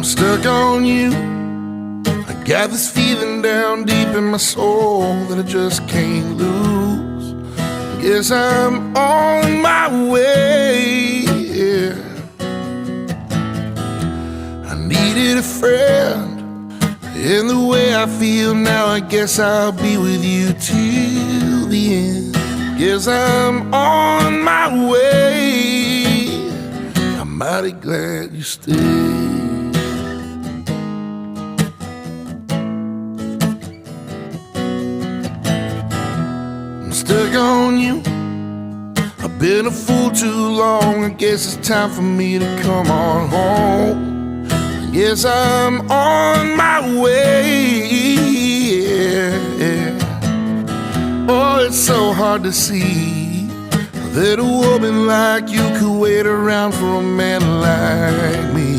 I'm stuck on you. I got this feeling down deep in my soul that I just can't lose. Guess I'm on my way, yeah. I needed a friend, and the way I feel now, I guess I'll be with you till the end. Guess I'm on my way. I'm mighty glad you stayed. I'm stuck on you. I've been a fool too long. I guess it's time for me to come on home. I guess I'm on my way, yeah. Oh, it's so hard to see that a woman like you could wait around for a man like me.